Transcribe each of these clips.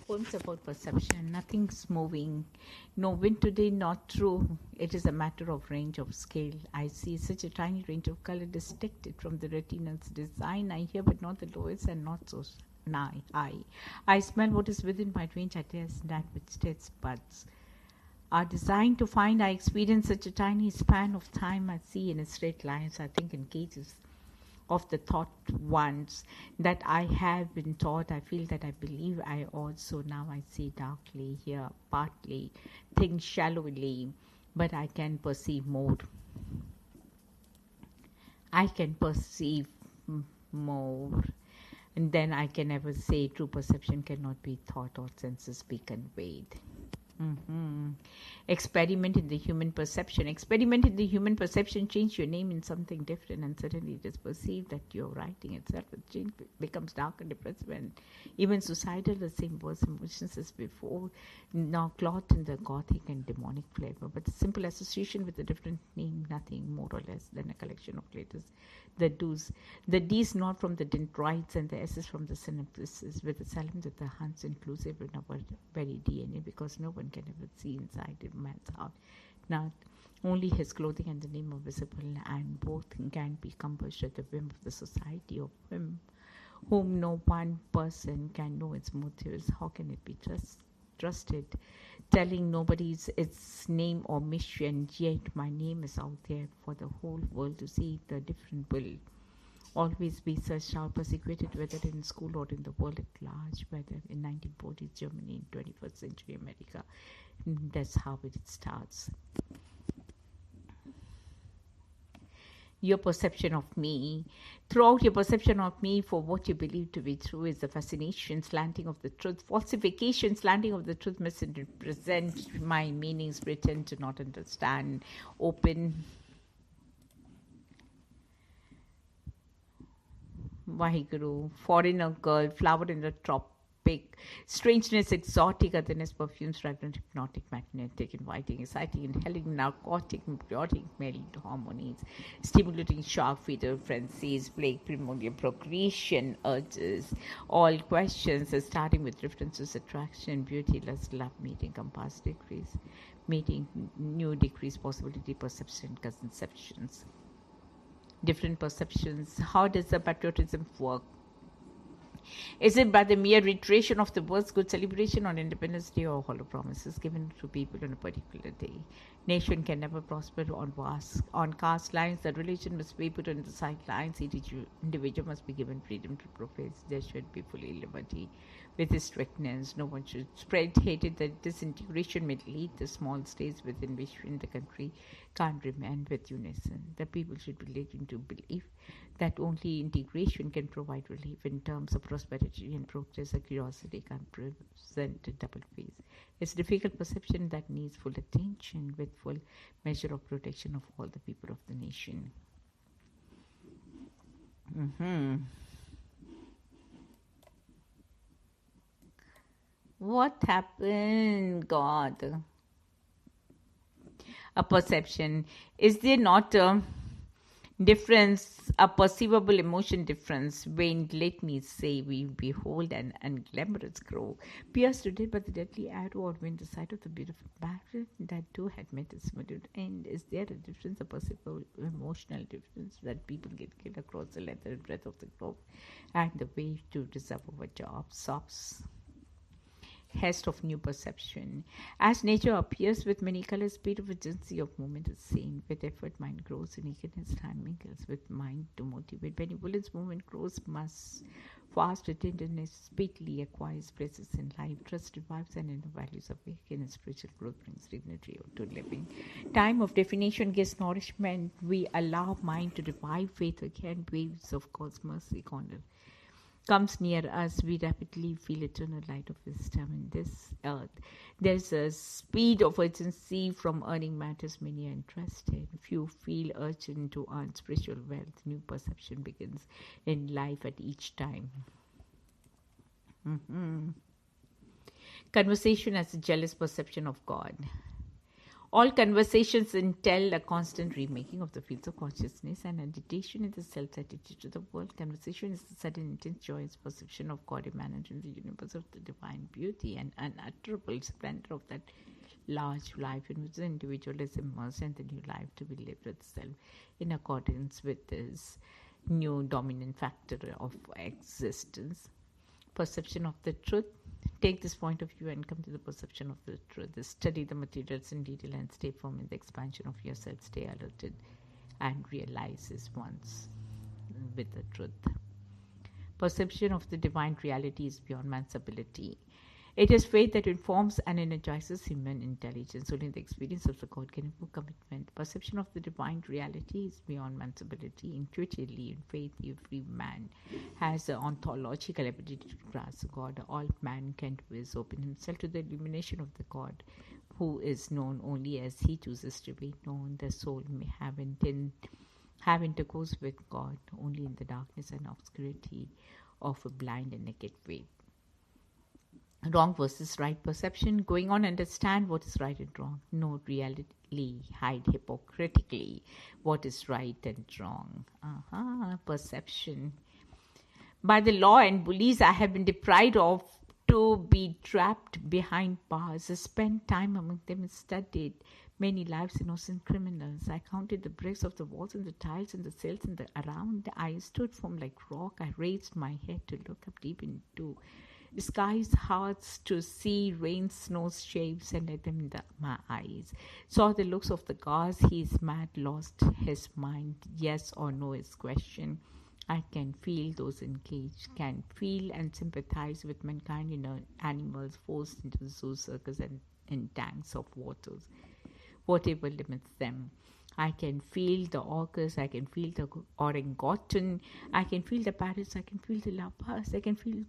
Poems about perception. Nothing's moving. No wind today, not true. It is a matter of range of scale. I see such a tiny range of color detected from the retina's design. I hear, but not the lowest and not so high. I smell what is within my range. I taste that which taste buds are designed to find. I experience such a tiny span of time. I see in straight lines. I think in cages of the thought once that I have been taught. I feel that I believe I also now I see darkly, hear partly, think shallowly, but I can perceive more. I can perceive more. And then I can never say true perception cannot be thought or senses be conveyed. Mm-hmm. Experiment in the human perception. Experiment in the human perception. Change your name in something different, and suddenly it is perceived that your writing itself change, becomes dark and depressive, and even suicidal. The same words and emotions as before, now clothed in the gothic and demonic flavor. But the simple association with a different name, nothing more or less than a collection of letters. The do's, the D's not from the dendrites and the S's from the synapses, with the salim that the Huns inclusive in our very DNA, because no one can ever see inside a man's heart. Not only his clothing and the name are visible, and both can be composed at the whim of the society of him, whom no one person can know its motives. How can it be trusted? Telling nobody's its name or mission, yet my name is out there for the whole world to see. The different will always be searched out, persecuted, whether in school or in the world at large, whether in 1940s Germany, in 21st century America. That's how it starts. Your perception of me. Throughout your perception of me for what you believe to be true is the fascination, slanting of the truth, falsification, slanting of the truth, misrepresent my meanings, pretend to not understand, open. Vaheguru, foreigner girl, flower in the tropic, strangeness, exotic, otherness, perfumes, fragrant, hypnotic, magnetic, inviting, exciting, inhaling, narcotic, hypnotic, male harmonies, stimulating, shark feeder, frenzies, plague, primordial, procreation, urges, all questions, starting with references, attraction, beauty, lust, love, meeting, compass, decrease, meeting, new decrease, possibility, perception, conceptions. Different perceptions. How does the patriotism work? Is it by the mere reiteration of the words good celebration on Independence Day, or hollow promises given to people on a particular day? Nation can never prosper on caste lines. The religion must be put on the sidelines. Each individual must be given freedom to profess. There should be fully liberty with strictness. No one should spread hatred. That disintegration may lead the small states within which the country can't remain with unison. The people should be led to believe that only integration can provide relief in terms of prosperity and progress. A curiosity can't present a double face. It's difficult perception that needs full attention with full measure of protection of all the people of the nation. Mm-hmm. What happened, God? A perception. Is there not a difference, a perceivable emotion difference, when, let me say, we behold an unglamorous grove pierced to death by the deadly arrow, or when the sight of the beautiful barren that too had met its minute end? Is there a difference, a perceivable emotional difference, that people get killed across the length and breadth of the grove, and the way to deserve our job, sobs? Hest of new perception. As nature appears with many colors, speed of urgency of movement is seen. With effort, mind grows in eagerness, time mingles with mind to motivate. Benevolence, movement grows, must fast with tenderness, speedily acquires places in life. Trust revives, and inner values awaken, and spiritual growth brings dignity to living. Time of definition gives nourishment. We allow mind to revive faith again. Waves of God's mercy corner comes near us, we rapidly feel eternal light of wisdom in this earth. There's a speed of urgency from earning matters many are interested. Few feel urgent to earn spiritual wealth. New perception begins in life at each time. Mm-hmm. Conversation as a jealous perception of God. All conversations entail a constant remaking of the fields of consciousness and agitation in the self's attitude to the world. Conversation is the sudden intense joyous perception of God immanent in the universe of the divine beauty and unutterable splendor of that large life in which the individual is immersed and the new life to be lived itself in accordance with this new dominant factor of existence. Perception of the truth. Take this point of view and come to the perception of the truth. Study the materials in detail and stay firm in the expansion of yourself. Stay alerted and realize this once with the truth. Perception of the divine reality is beyond man's ability. It is faith that informs and energizes human intelligence. Only the experience of the God can improve commitment. Perception of the divine reality is beyond man's ability. Intuitively, in faith, every man has an ontological ability to grasp God. All man can do is open himself to the illumination of the God, who is known only as he chooses to be known. The soul may have intercourse with God only in the darkness and obscurity of a blind and naked faith. Wrong versus right perception. Going on, understand what is right and wrong. No, reality, hide hypocritically what is right and wrong. Perception. By the law and bullies, I have been deprived of to be trapped behind bars. I spent time among them and studied many lives, innocent criminals. I counted the bricks of the walls and the tiles and the cells and the around. I stood firm like rock. I raised my head to look up deep into skies, hearts to see rain, snows, shapes, and let them in my eyes. Saw the looks of the gods. He is mad, lost his mind. Yes or no is question. I can feel those engaged, can feel and sympathize with mankind, animals forced into the zoo circus and in tanks of waters, whatever limits them. I can feel the orcas, I can feel the orangutan, I can feel the parrots, I can feel the lapas, I can feel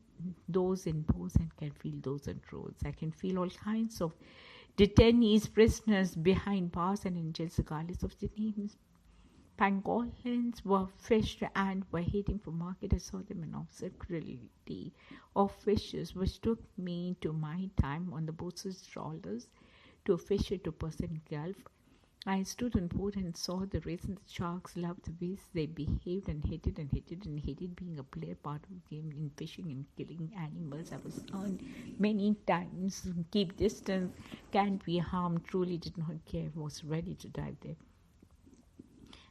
those in bows and can feel those on roads. I can feel all kinds of detainees, prisoners behind bars and in jails, regardless of the names. Pangolins were fished and were heading for market. I saw them in obscurity of fishes, which took me to my time on the boats' trawlers to fish it to Persian Gulf. I stood on board and saw the rays, and the sharks loved the ways they behaved and hated being a player part of the game in fishing and killing animals. I was warned many times, keep distance, can't be harmed, truly did not care, was ready to dive there.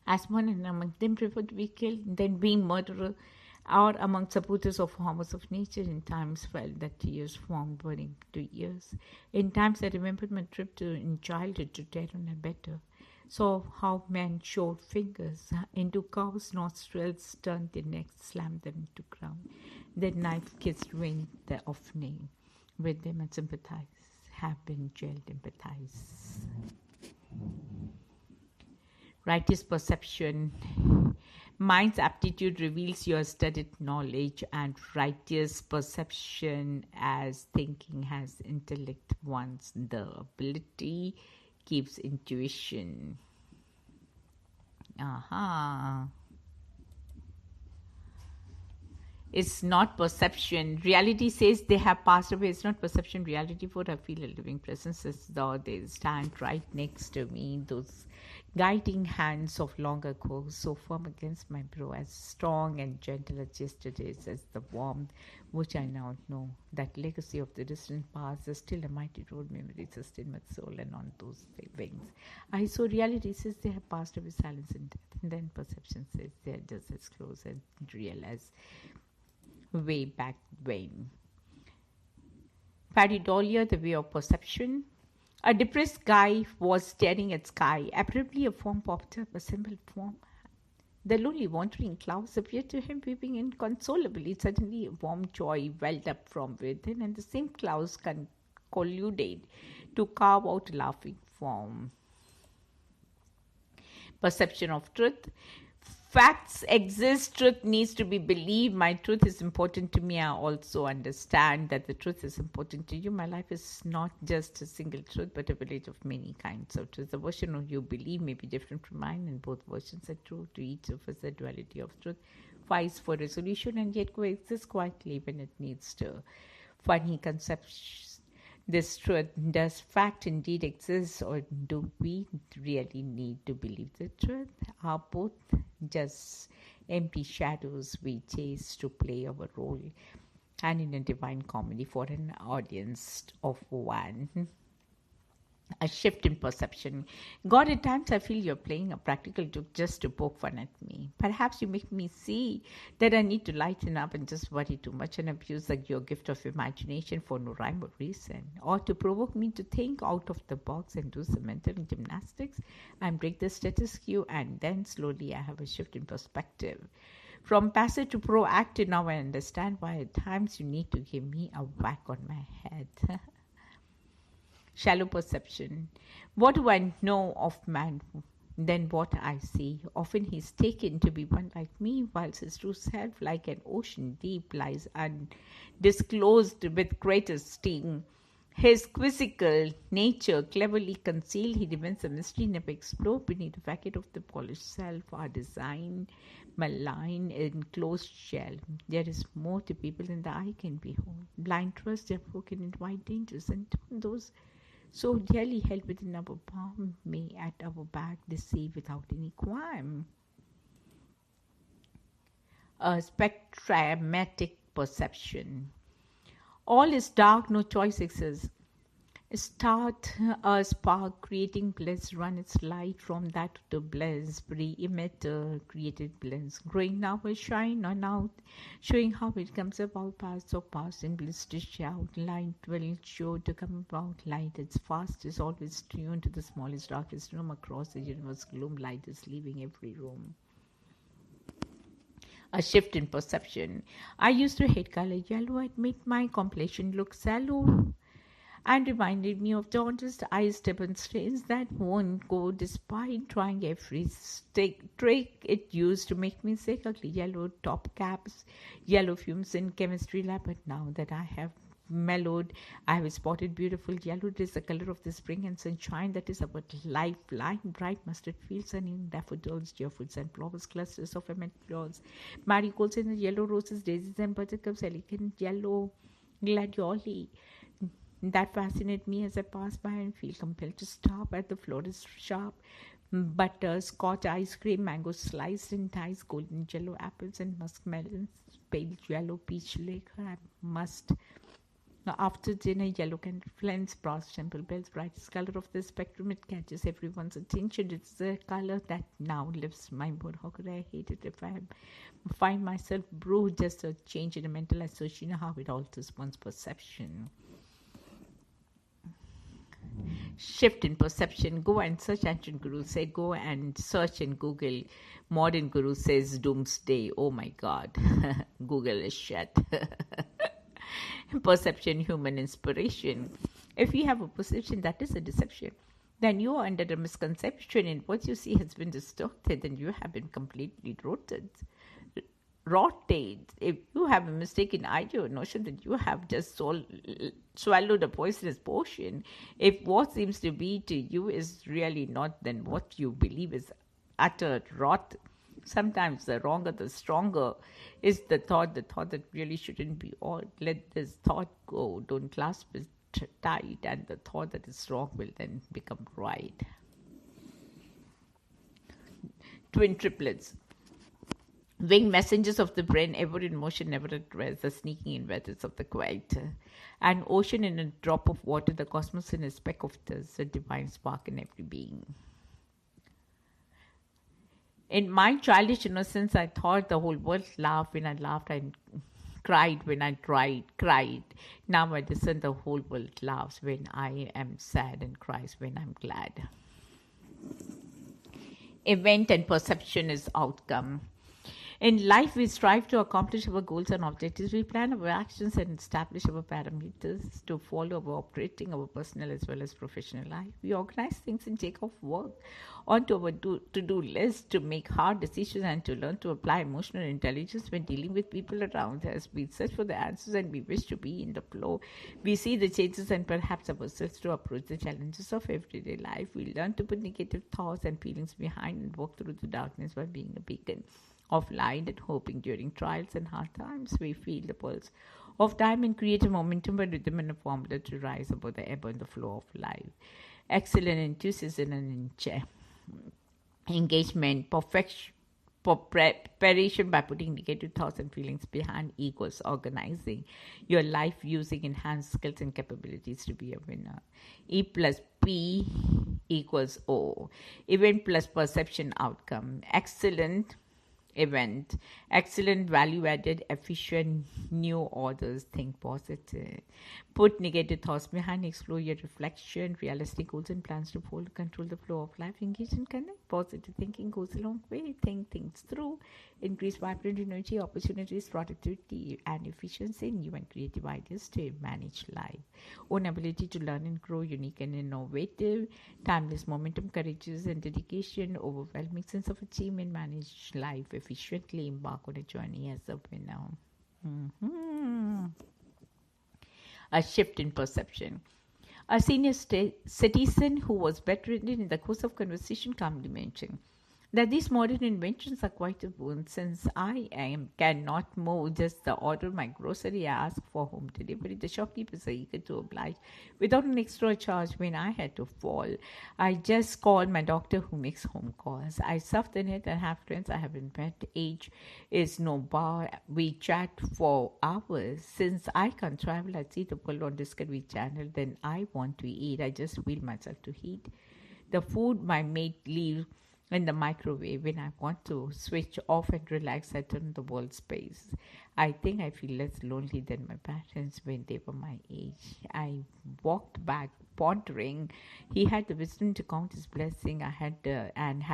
As one and among them preferred to be killed than being murderer, or among supporters of horrors of nature. In times felt that tears formed burning to ears. In times I remembered my trip in childhood to Tehran and better. Saw how men showed fingers into cows' nostrils, turned their necks, slammed them into ground. Their knife-kissed wing of name. With them and sympathize, have been jailed, empathize. Righteous perception. Mind's aptitude reveals your studied knowledge, and righteous perception as thinking has intellect once. The ability keeps intuition. It's not perception. Reality says they have passed away. It's not perception. Reality, for I feel a living presence as though they stand right next to me. Those guiding hands of long ago, so firm against my brow, as strong and gentle as yesterday's, as the warmth which I now know. That legacy of the distant past is still a mighty road memory sustained my soul and on those wings. I saw reality says they have passed away, silence and death, and then perception says they are just as close and real as way back when. Pareidolia, the way of perception. A depressed guy was staring at sky. Abruptly a form popped up, a simple form. The lonely wandering clouds appeared to him, weeping inconsolably. Suddenly a warm joy welled up from within, and the same clouds colluded to carve out a laughing form. Perception of truth. Facts exist, truth needs to be believed. My truth is important to me. I also understand that the truth is important to you. My life is not just a single truth, but a village of many kinds of truth. The version of you believe may be different from mine, and both versions are true. To each of us, the duality of truth fights for resolution and yet coexists quietly when it needs to. Funny concepts. this truth. Does fact indeed exist, or do we really need to believe the truth? Are both just empty shadows we chase to play our role? And in a divine comedy for an audience of one. A shift in perception. God, at times I feel you're playing a practical joke just to poke fun at me. Perhaps you make me see that I need to lighten up and just worry too much and abuse your gift of imagination for no rhyme or reason. Or to provoke me to think out of the box and do some mental gymnastics and break the status quo, and then slowly I have a shift in perspective. From passive to proactive, now I understand why at times you need to give me a whack on my head. Shallow perception. What do I know of man than what I see? Often he is taken to be one like me, whilst his true self, like an ocean deep, lies undisclosed with greater sting. His quizzical nature, cleverly concealed, he remains a mystery never explored beneath the facade of the polished self, our design, malign, enclosed shell. There is more to people than the eye can behold. Blind trust, therefore, can invite dangers, and those so dearly held within our palm may at our back deceive without any qualm. A spectramatic perception. All is dark, no choice exists. Start a spark creating bliss, run its light from that to the bliss, pre-emitter created bliss, growing now will shine on out, showing how it comes about, past or past in bliss to shout, light will show to come about, light its fast is always tuned to the smallest darkest room across the universe gloom, light is leaving every room. A shift in perception. I used to hate color yellow, it made my complexion look sallow and reminded me of jaundiced eyes demonstrations that won't go despite trying every trick it used to make me sick. Ugly yellow top caps, yellow fumes in chemistry lab. But now that I have mellowed, I have spotted beautiful yellow. It is the color of the spring and sunshine that is our lifeline. Bright mustard fields and in daffodils, cheerful sunflowers, clusters of amethysts, marigolds and the yellow roses, daisies and buttercups, elegant yellow gladioli that fascinate me as I pass by and feel compelled to stop at the florist's shop. Butter, Scotch ice cream, mango sliced in ties, golden yellow apples and muskmelons, pale yellow peach liquor. I must. Now, after dinner, yellow candle flames, brass temple bells, brightest color of the spectrum. It catches everyone's attention. It's the color that now lifts my mood. How could I hate it if I find myself brewed? Just a change in a mental association, how it alters one's perception. Shift in perception. Go and search, ancient guru say. Go and search in Google. Modern guru says doomsday. Oh my God. Google is shut. Perception, human inspiration. If you have a perception that is a deception, then you are under a misconception and what you see has been distorted and you have been completely rotted. If you have a mistaken idea or notion that you have just swallowed a poisonous potion, if what seems to be to you is really not, then what you believe is utter rot. Sometimes the wronger, the stronger is the thought that really shouldn't be all. Let this thought go. Don't clasp it tight, and the thought that is wrong will then become right. Twin triplets. Winged messengers of the brain, ever in motion, never at rest, the sneaking invaders of the quiet. An ocean in a drop of water, the cosmos in a speck of dust, a divine spark in every being. In my childish innocence, I thought the whole world laughed when I laughed and cried when I cried. Now I discern the whole world laughs when I am sad and cries when I'm glad. Event and perception is outcome. In life, we strive to accomplish our goals and objectives. We plan our actions and establish our parameters to follow our operating, our personal as well as professional life. We organize things and take off work onto our to-do list to make hard decisions and to learn to apply emotional intelligence when dealing with people around us. We search for the answers and we wish to be in the flow. We see the changes and perhaps ourselves to approach the challenges of everyday life. We learn to put negative thoughts and feelings behind and walk through the darkness by being a beacon of light and hoping during trials and hard times. We feel the pulse of time and create a momentum, a rhythm, and a formula to rise above the ebb and the flow of life. Excellent enthusiasm and engagement, preparation by putting negative thoughts and feelings behind equals organizing your life using enhanced skills and capabilities to be a winner. E plus P equals O. Event plus perception outcome. Excellent event, excellent, value added, efficient, new orders, think positive. Put negative thoughts behind, explore your reflection, realistic goals and plans to control the flow of life, engage and connect. Positive thinking goes a long way, think things through, increase vibrant energy, opportunities, productivity and efficiency, new and creative ideas to manage life. Own ability to learn and grow, unique and innovative, timeless momentum, courageous and dedication, overwhelming sense of achievement, manage life efficiently, embark on a journey as a winner. A shift in perception. A senior citizen who was bedridden in the course of conversation calmly mentioned that these modern inventions are quite a boon since cannot move, just the order my grocery, I ask for home delivery. The shopkeepers are eager to oblige without an extra charge. When I had to fall, I just called my doctor who makes home calls. I surf in it and have friends I haven't met. Age is no bar. We chat for hours. Since I can't travel, I see the world on Discovery Channel. Then I want to eat. I just wheel myself to heat the food my mate leaves in the microwave. When I want to switch off and relax, I turn the world space. I think I feel less lonely than my parents when they were my age. I walked back pondering. He had the wisdom to count his blessing. I had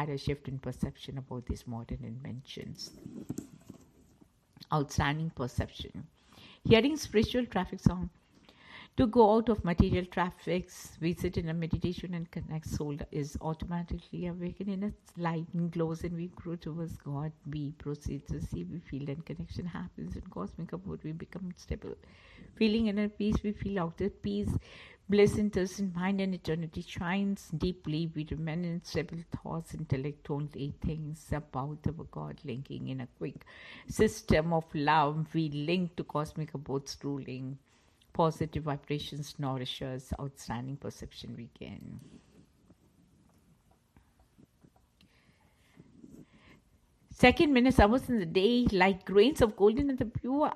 a shift in perception about these modern inventions. Outstanding perception. Hearing spiritual traffic sound. To go out of material traffics, we sit in a meditation and connect. Soul is automatically awakened in its light and glows, and we grow towards God. We proceed to see, we feel, and connection happens. In cosmic abode, we become stable. Feeling inner peace, we feel outer peace. Bliss enters in mind and eternity shines deeply. We remain in stable thoughts, intellect only things about our God, linking in a quick system of love. We link to cosmic abode's ruling. Positive vibrations nourish us, outstanding perception we gain. Second, minutes, hours in the day, like grains of golden in the pure,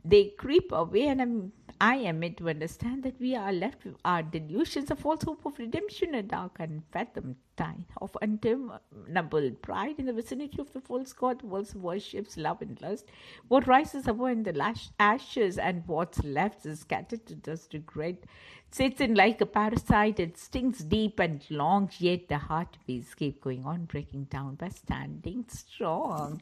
they creep away, and I am made to understand that we are left with our delusions, a false hope of redemption, a dark unfathomed tide of untamable pride in the vicinity of the false God. The world worships love and lust. What rises above in the ashes, and what's left is scattered to dust. Regret sits in like a parasite. It stings deep and long, yet the heartbeats keep going on, breaking down by standing strong.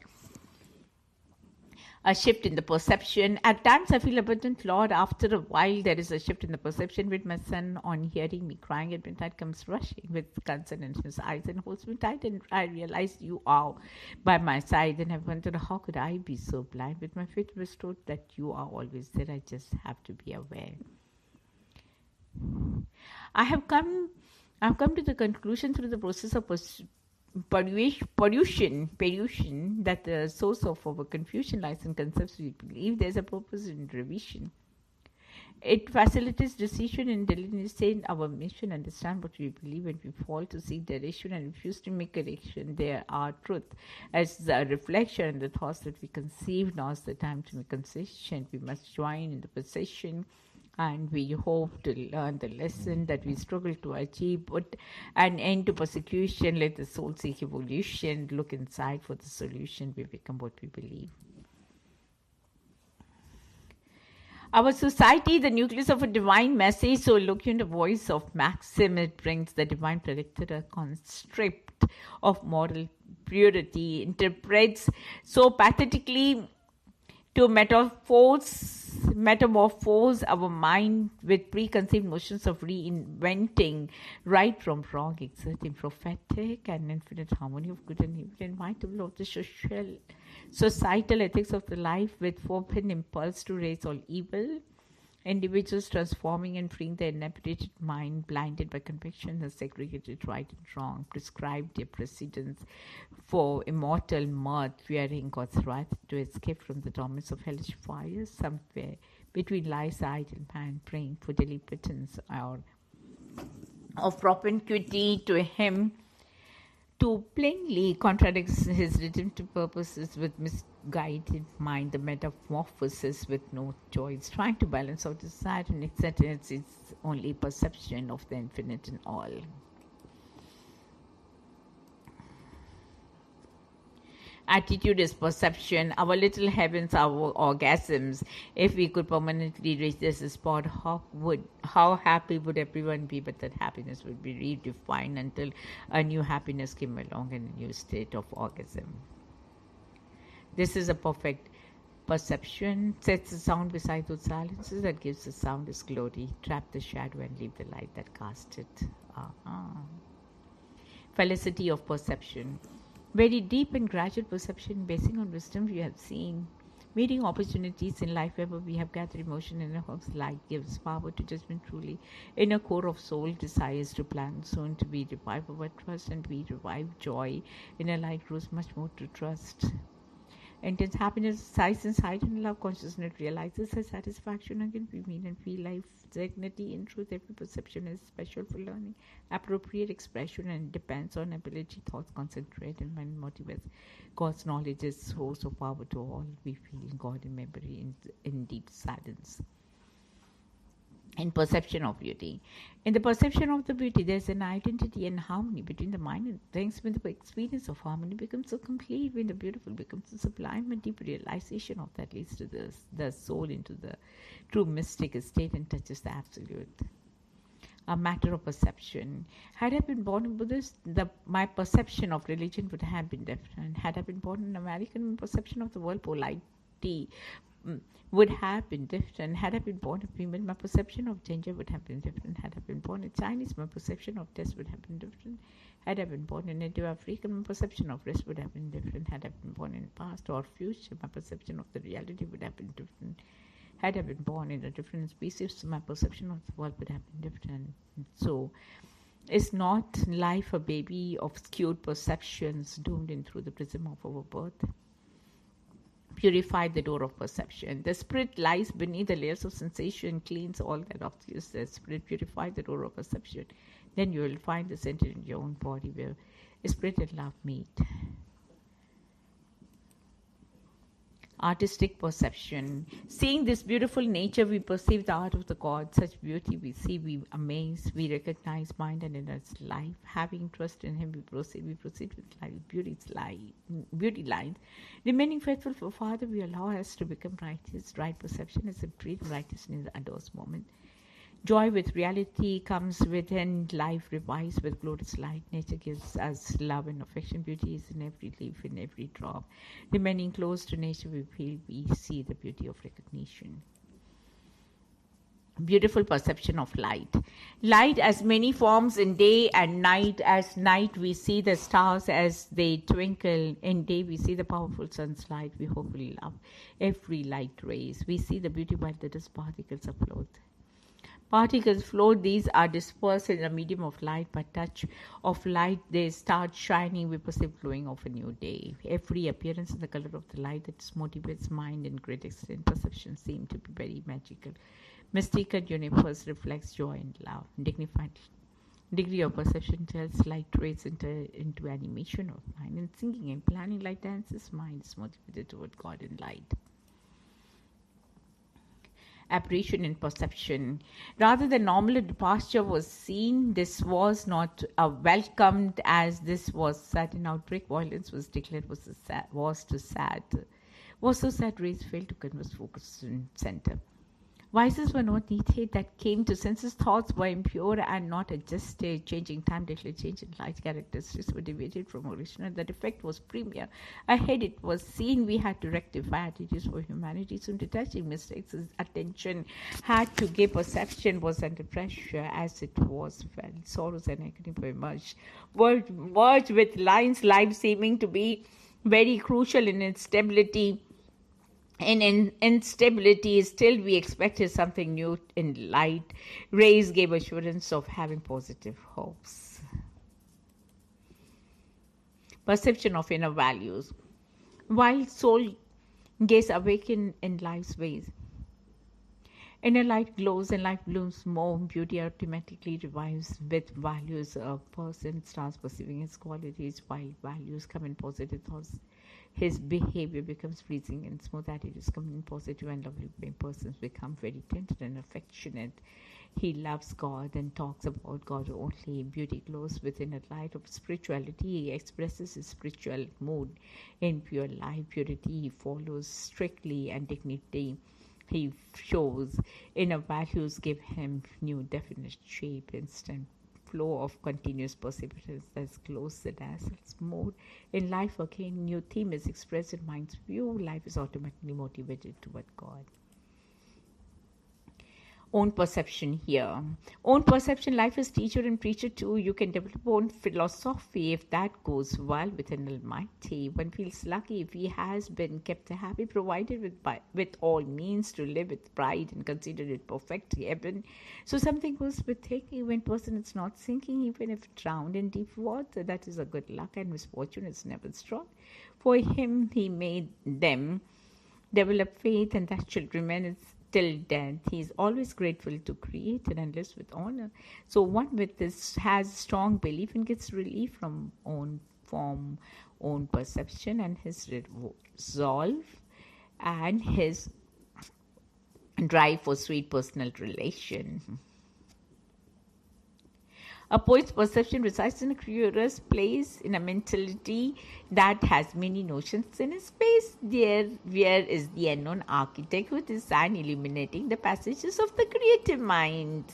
A shift in the perception. At times I feel abundant, Lord. After a while, there is a shift in the perception. With my son, on hearing me crying at midnight, comes rushing with concern in his eyes and holds me tight, and I realize you are by my side. And I wondered, how could I be so blind? With my faith restored that you are always there, I just have to be aware. I've come to the conclusion through the process of pollution, that the source of our confusion lies in concepts we believe. There's a purpose in revision. It facilitates decision in delineating our mission, understand what we believe, and we fall to seek direction and refuse to make correction. There are truth as the reflection and the thoughts that we conceive. Now's the time to make concession. We must join in the procession, and we hope to learn the lesson that we struggle to achieve. Put an end to persecution. Let the soul seek evolution. Look inside for the solution. We become what we believe. Our society, the nucleus of a divine message. So look in the voice of Maxim. It brings the divine predictor, a conscript of moral purity, interprets so pathetically to metamorphose our mind with preconceived notions of reinventing right from wrong, exerting prophetic and infinite harmony of good and evil, invitable of the societal ethics of the life with forbidden impulse to raise all evil. Individuals transforming and freeing their inebriated mind, blinded by conviction, has segregated right and wrong, prescribed their precedents for immortal mirth, fearing God's wrath to escape from the torments of hellish fire. Somewhere Between lies idle man praying for daily pittance or of propinquity to him to plainly contradicts his redemptive purposes with misguided mind, the metamorphosis with no choice, trying to balance out desire and acceptance is only perception of the infinite in all. Attitude is perception. Our little heavens are orgasms. If we could permanently reach this spot, how happy would everyone be? But that happiness would be redefined until a new happiness came along in a new state of orgasm. This is a perfect perception. Sets the sound beside those silences that gives the sound its glory. Trap the shadow and leave the light that casts it. Felicity of perception. Very deep and gradual perception basing on wisdom we have seen. Meeting opportunities in life wherever we have gathered emotion in a hopes light gives power to judgment truly. In a core of soul desires to plan soon to be revived our trust and we revive joy. In a light grows much more to trust. Intense happiness sighs inside and love consciousness realizes her satisfaction again. We mean and feel life dignity. In truth, every perception is special for learning. Appropriate expression and depends on ability, thoughts concentrate and mind motivates. God's knowledge is source of power to all. We feel God in memory in deep silence. In perception of beauty. In the perception of the beauty, there's an identity and harmony between the mind and things. When the experience of harmony becomes so complete, when the beautiful becomes so sublime, and deep realization of that leads to the soul into the true mystic state and touches the absolute. A matter of perception. Had I been born a Buddhist, my perception of religion would have been different. Had I been born an American, my perception of the world polity would have been different. Had I been born a female, my perception of gender would have been different. Had I been born a Chinese, my perception of death would have been different. Had I been born an Indo-African, my perception of rest would have been different. Had I been born in past or future, my perception of the reality would have been different. Had I been born in a different species, my perception of the world would have been different. So, is not life a baby of skewed perceptions doomed in through the prism of our birth? Purify the door of perception. The spirit lies beneath the layers of sensation, cleans all that obscures the spirit. Purify the door of perception. Then you will find the center in your own body where spirit and love meet. Artistic perception. Seeing this beautiful nature, we perceive the art of the God. Such beauty we see, we amaze, we recognize mind and inner life. Having trust in Him, we proceed with life. Beauty lines. Remaining faithful for Father, we allow us to become righteous. Right perception is a freedom, righteousness at those moments. Joy with reality comes within life, revives with glorious light. Nature gives us love and affection. Beauty is in every leaf, in every drop. Remaining close to nature, we see the beauty of recognition. Beautiful perception of light. Light as many forms in day and night. As night, we see the stars as they twinkle. In day, we see the powerful sun's light. We hopefully love every light rays. We see the beauty while the dust particles afloat. Particles float, these are dispersed in a medium of light. By touch of light, they start shining. We perceive glowing of a new day. Every appearance in the color of the light that motivates mind in great extent. Perception seems to be very magical. Mystical universe reflects joy and love. Dignified degree of perception tells light rays into animation of mind. And singing and planning like dances, mind is motivated toward God and light. Apparition and perception. Rather than normal departure was seen, this was not welcomed as this was sudden outbreak. Violence was declared was so sad rays failed to converse focus in center. Vices were not needed that came to senses. Thoughts were impure and not adjusted. Changing time, declared change in light characteristics were deviated from original. The defect was premier. Ahead it was seen we had to rectify attitudes for humanity. Soon detaching mistakes, attention had to give. Perception was under pressure as it was felt. Sorrows and agony were emerged. Merged with lines, life seeming to be very crucial in its stability. In instability, still we expected something new in light. Rays gave assurance of having positive hopes. Perception of inner values. While soul gaze awaken in life's ways, Inner light glows and life blooms more. Beauty automatically revives with values. A person starts perceiving his qualities while values come in positive thoughts. His behavior becomes pleasing and smooth attitudes come in positive and lovely. Persons become very tender and affectionate. He loves God and talks about God only. Beauty glows within a light of spirituality. He expresses his spiritual mood in pure life. Purity he follows strictly, and dignity he shows. Inner values give him new definite shape, instant flow of continuous perseverance that glows the dazzles mode. In life again, new theme is expressed in mind's view. Life is automatically motivated toward God. Own perception here. Own perception, life is teacher and preacher too. You can develop own philosophy if that goes well with an Almighty. One feels lucky if he has been kept happy, provided with all means to live with pride and consider it perfect heaven. So something goes with thinking when person is not sinking, even if drowned in deep water. That is a good luck, and misfortune is never strong. For him, he made them develop faith, and that should remain till death. He is always grateful to Creator and lives with honor. So one with this has strong belief and gets relief from own perception and his resolve and his drive for sweet personal relation. A poet's perception resides in a curious place, in a mentality that has many notions in a space. There, where is the unknown architect who designed illuminating the passages of the creative mind?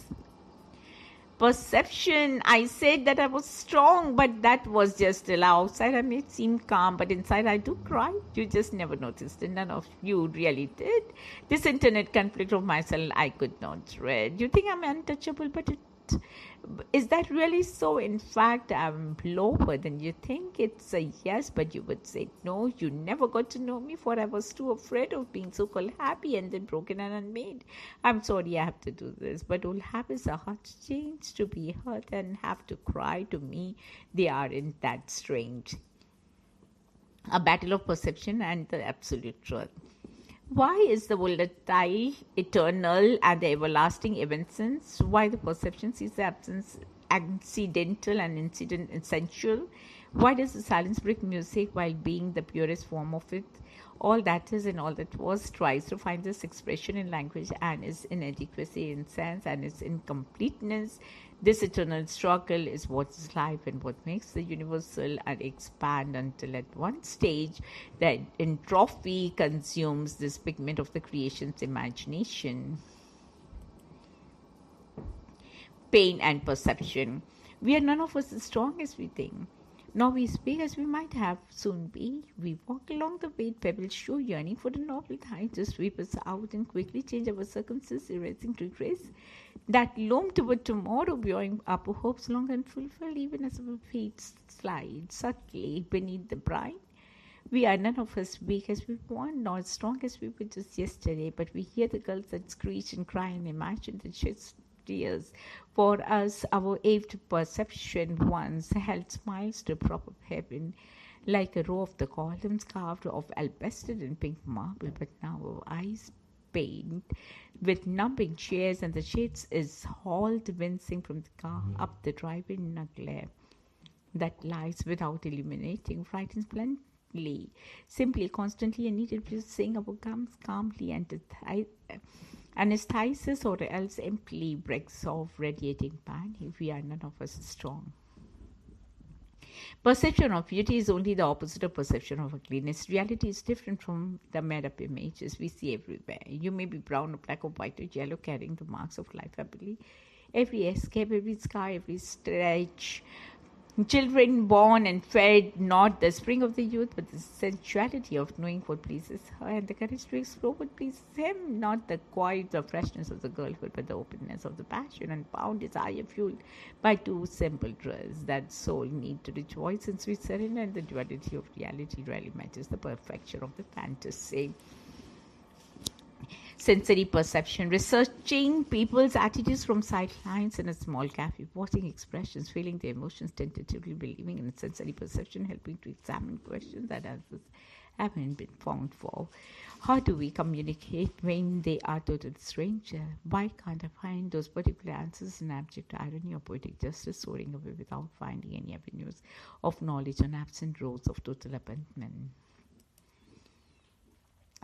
Perception, I said that I was strong, but that was just still outside. I may seem calm, but inside I do cry. You just never noticed, and none of you really did. This internet conflict of myself I could not read. You think I'm untouchable, but is that really so? In fact, I'm lower than you think. It's a yes, but you would say no. You never got to know me, for I was too afraid of being so-called happy and then broken and unmade. I'm sorry I have to do this, but old habits are hard to change. To be hurt and have to cry, to me, they aren't that strange. A battle of perception and the absolute truth. Why is the volatile, eternal, and the everlasting evanescence? Why the perception sees the absence accidental and incident essential? Why does the silence break music while being the purest form of it? All that is and all that was tries to find this expression in language and its inadequacy in sense and its incompleteness. This eternal struggle is what is life and what makes the universal and expand until at one stage that entropy consumes this pigment of the creation's imagination. Pain and perception. We are none of us as strong as we think, nor we speak as we might have soon be. We walk along the way, pebbles show yearning for the novel tide to sweep us out and quickly change our circumstances, erasing regrets that loom toward tomorrow, buoying up hopes long unfulfilled, even as our feet slide subtly beneath the brine. We are none of us weak as we want, nor as strong as we were just yesterday, but we hear the gulls that screech and cry and imagine the sheds tears. For us, our aved perception once held smiles to prop up heaven, like a row of the columns carved of alabaster and pink marble, but now our eyes paint with numbing chairs, and the shades is hauled wincing from the car up the driveway in a glare that lies without illuminating, frightens bluntly, simply, constantly, and needed to sing our gums calmly and anesthesis or else empty breaks of radiating pain if we are none of us strong. Perception of beauty is only the opposite of perception of ugliness. Reality is different from the made-up images we see everywhere. You may be brown or black or white or yellow, carrying the marks of life happily. Every escape, every scar, every stretch. Children born and fed not the spring of the youth, but the sensuality of knowing what pleases her, and the courage to explore what pleases him, not the quiet or freshness of the girlhood, but the openness of the passion and bound desire fueled by two simple truths that soul need to rejoice in sweet surrender, and the duality of reality rarely matches the perfection of the fantasy. Sensory perception, researching people's attitudes from sidelines in a small cafe, watching expressions, feeling their emotions, tentatively believing in sensory perception, helping to examine questions and answers haven't been found for. How do we communicate when they are total stranger? Why can't I find those particular answers in abject irony or poetic justice soaring away without finding any avenues of knowledge on absent roads of total abandonment?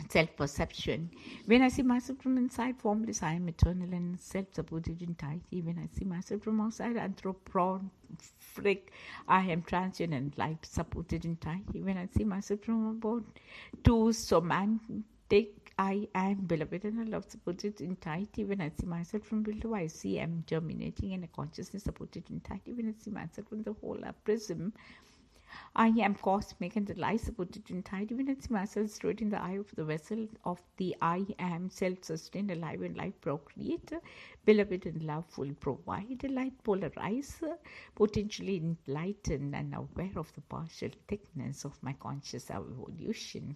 Self-perception. When I see myself from inside, formless, I am eternal and self-supported entirety. When I see myself from outside, anthropomorphic, I am transient and light, supported entirety. When I see myself from above, too somatic, I am beloved and a love supported entirety. When I see myself from below, I see I am germinating and a consciousness supported entirety. When I see myself from the whole prism, I am cosmic and the light supported entirety. When I see myself straight in the eye of the vessel of the I am self-sustained, alive and life procreator, beloved and loveful provider, light polarizer, potentially enlightened and aware of the partial thickness of my conscious evolution.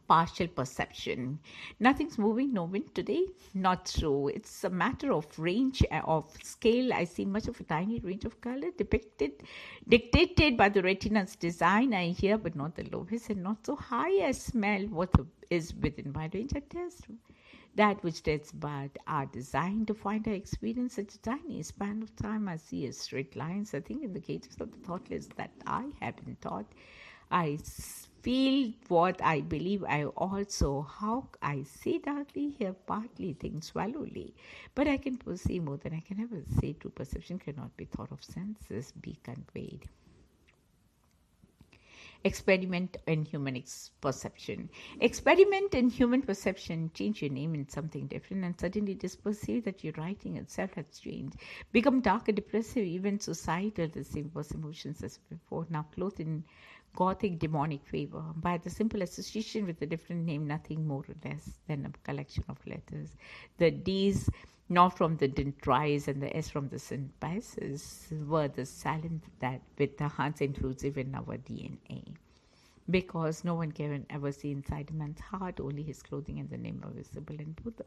Partial perception. Nothing's moving, no wind today. Not true. It's a matter of range, of scale. I see much of a tiny range of color dictated by the retina's design. I hear, but not the lowest and not so high. I smell what is within my range. I taste that which taste but are designed to find I experience such a tiny span of time. I see as straight lines. I think in the cages of the thoughtless that I haven't thought. I feel what I believe I also. How I see darkly, hear partly, think swallowly. But I can perceive more than I can ever say. True perception cannot be thought of senses, be conveyed. Experiment in human perception. Experiment in human perception. Change your name in something different and suddenly it is perceived that your writing itself has changed. Become dark and depressive, even societal, the same was emotions as before, now clothed in Gothic demonic favor by the simple association with a different name, nothing more or less than a collection of letters. The D's not from the dendrites and the S from the sympases were the silent that with the hearts inclusive in our DNA. Because no one can ever see inside a man's heart, only his clothing and the name are visible, and both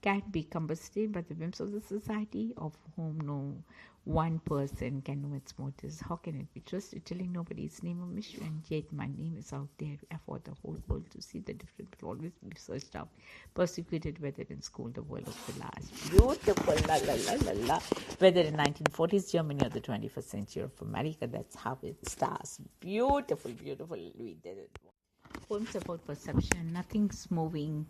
can be combustible by the whims of the society, of whom no one person can know its motives. How can it be trusted, telling nobody's name or mission, and yet my name is out there for the whole world to see. The different will always be searched out, persecuted, whether in school, the world of the last. Beautiful, la la la la la. Whether in 1940s Germany or the 21st century of America, that's how it starts. Beautiful, beautiful. We did it. Poems about perception. Nothing's moving.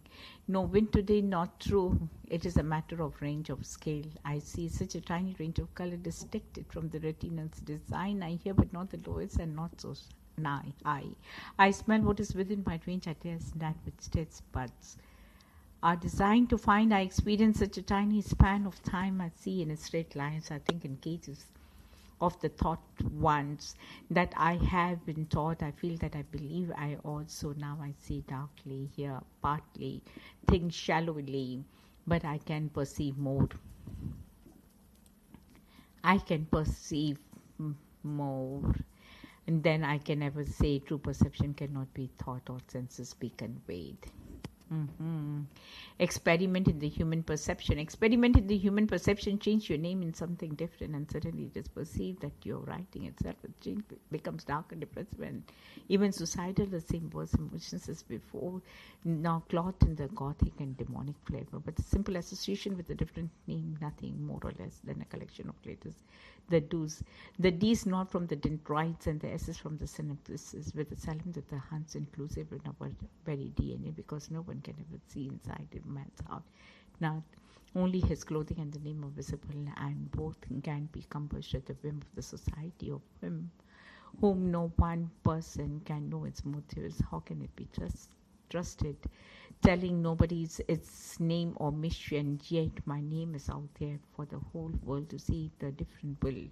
No wind today, not true. It is a matter of range of scale. I see such a tiny range of color dissected from the retina's design. I hear, but not the lowest and not so high. I smell what is within my range. I taste that which taste buds are designed to find. I experience such a tiny span of time. I see in straight lines. I think in cages of the thought ones that I have been taught. I feel that I believe I also now I see darkly, hear partly, think shallowly, but I can perceive more. I can perceive more. And then I can ever say true perception cannot be thought or senses be conveyed. Experiment in the human perception. Experiment in the human perception. Change your name in something different and suddenly it is perceived that your writing itself becomes dark and depressive and even suicidal. The same words and emotions as before, now clothed in the Gothic and demonic flavor, but the simple association with a different name, nothing more or less than a collection of letters. The D's not from the dendrites and the S's from the synapses, with the solemn that the hunts inclusive in our very DNA, because no one can ever see inside a man's heart. Now, only his clothing and the name are visible, and both can be compassed at the whim of the society of him, whom no one person can know its motives. How can it be trusted, telling nobody's its name or mission, yet my name is out there for the whole world to see. The different will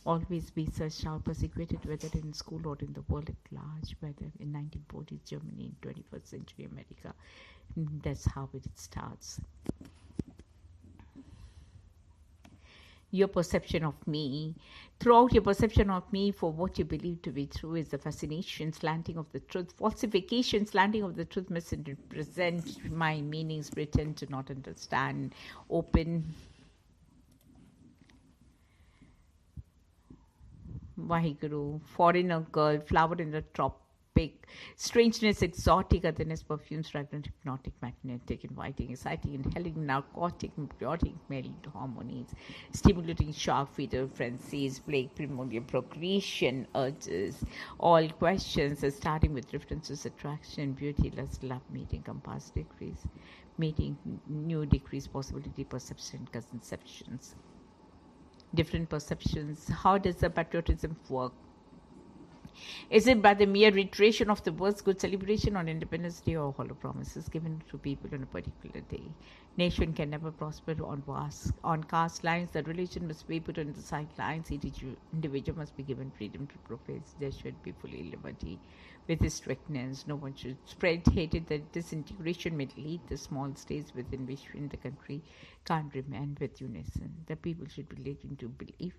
always be searched out, persecuted, whether in school or in the world at large, whether in 1940s Germany, in 21st century America. That's how it starts. Your perception of me. Throughout your perception of me, for what you believe to be true is the fascination, slanting of the truth, falsification, slanting of the truth, misrepresent my meanings, pretend to not understand, open. Vaheguru, foreigner girl, flower in the strangeness, exotic otherness, perfumes, fragrant, hypnotic, magnetic, inviting, exciting, inhaling, narcotic, hypnotic, male harmonies, stimulating, sharp, fetal frenzies, plague, primordial procreation, urges, all questions, starting with references, attraction, beauty, lust, love, meeting, compass, decrease, meeting, new decrease, possibility, perception, conceptions, different perceptions. How does the patriotism work? Is it by the mere reiteration of the words good celebration on Independence Day or hollow promises given to people on a particular day? Nation can never prosper on caste lines. The religion must be put on the sidelines. Each individual must be given freedom to profess. There should be fully liberty with strictness. No one should spread hatred. That disintegration may lead the small states within which the country can't remain with unison. The people should be led into belief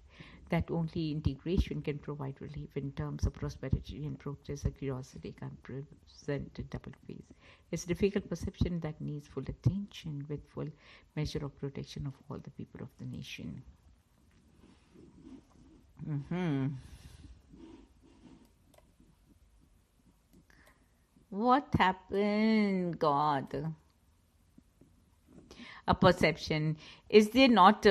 that only integration can provide relief in terms of prosperity and progress. A curiosity can't present a double face. It's a difficult perception that needs full attention with full measure of protection of all the people of the nation. What happened, God? A perception. Is there not